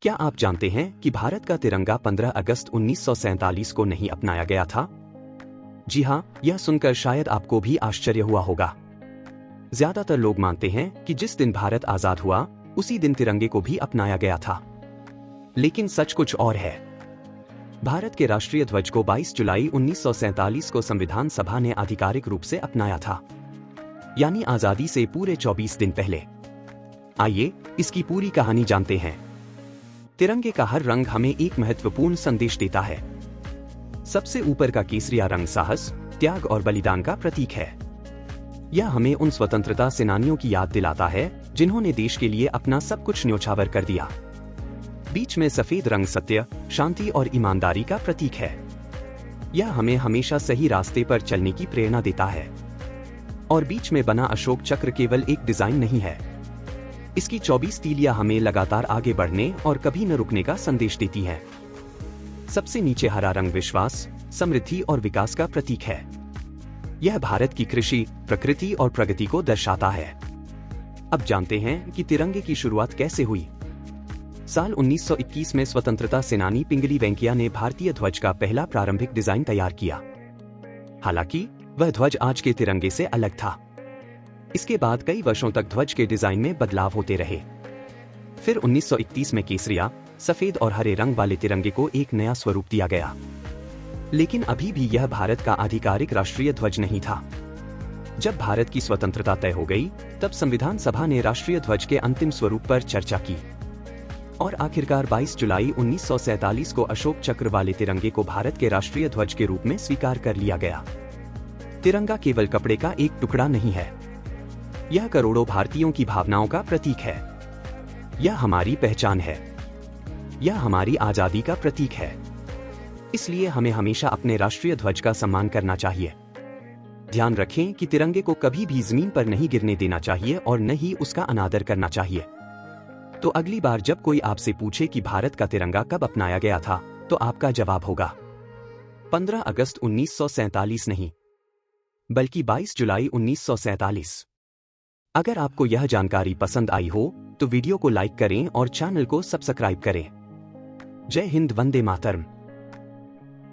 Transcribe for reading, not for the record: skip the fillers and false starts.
क्या आप जानते हैं कि भारत का तिरंगा 15 अगस्त 1947 को नहीं अपनाया गया था? जी हाँ, यह सुनकर शायद आपको भी आश्चर्य हुआ होगा। ज्यादातर लोग मानते हैं कि जिस दिन भारत आजाद हुआ, उसी दिन तिरंगे को भी अपनाया गया था। लेकिन सच कुछ और है। भारत के राष्ट्रीय ध्वज को 22 जुलाई 1947 को संविधान सभा ने आधिकारिक रूप से अपनाया था, यानी आजादी से पूरे 24 दिन पहले। आइए इसकी पूरी कहानी जानते हैं। तिरंगे का हर रंग हमें एक महत्वपूर्ण संदेश देता है। सबसे ऊपर का केसरिया रंग साहस, त्याग और बलिदान का प्रतीक है। यह हमें उन स्वतंत्रता सेनानियों की याद दिलाता है जिन्होंने देश के लिए अपना सब कुछ न्योछावर कर दिया। बीच में सफेद रंग सत्य, शांति और ईमानदारी का प्रतीक है। यह हमें हमेशा सही रास्ते पर चलने की प्रेरणा देता है। और बीच में बना अशोक चक्र केवल एक डिजाइन नहीं है, इसकी 24 तीलियां हमें लगातार आगे बढ़ने और कभी न रुकने का संदेश देती हैं। सबसे नीचे हरा रंग विश्वास, समृद्धि और विकास का प्रतीक है। यह भारत की कृषि, प्रकृति और प्रगति को दर्शाता है। अब जानते हैं कि तिरंगे की शुरुआत कैसे हुई। साल 1921 में स्वतंत्रता सेनानी पिंगली वेंकैया ने भारतीय ध्वज का पहला प्रारंभिक डिजाइन तैयार किया। हालांकि वह ध्वज आज के तिरंगे से अलग था। इसके बाद कई वर्षों तक ध्वज के डिजाइन में बदलाव होते रहे। फिर 1931 में केसरिया, सफेद और हरे रंग वाले तिरंगे को एक नया स्वरूप दिया गया। लेकिन अभी भी यह भारत का आधिकारिक राष्ट्रीय ध्वज नहीं था। जब भारत की स्वतंत्रता तय हो गई, तब संविधान सभा ने राष्ट्रीय ध्वज के अंतिम स्वरूप पर चर्चा की और आखिरकार 22 जुलाई 1947 को अशोक चक्र वाले तिरंगे को भारत के राष्ट्रीय ध्वज के रूप में स्वीकार कर लिया गया। तिरंगा केवल कपड़े का एक टुकड़ा नहीं है, यह करोड़ों भारतीयों की भावनाओं का प्रतीक है। यह हमारी पहचान है, यह हमारी आजादी का प्रतीक है। इसलिए हमें हमेशा अपने राष्ट्रीय ध्वज का सम्मान करना चाहिए। ध्यान रखें कि तिरंगे को कभी भी जमीन पर नहीं गिरने देना चाहिए और न ही उसका अनादर करना चाहिए। तो अगली बार जब कोई आपसे पूछे कि भारत का तिरंगा कब अपनाया गया था, तो आपका जवाब होगा 15 अगस्त 1947 नहीं, बल्कि 22 जुलाई 1947। अगर आपको यह जानकारी पसंद आई हो तो वीडियो को लाइक करें और चैनल को सब्सक्राइब करें। जय हिंद, वंदे मातरम।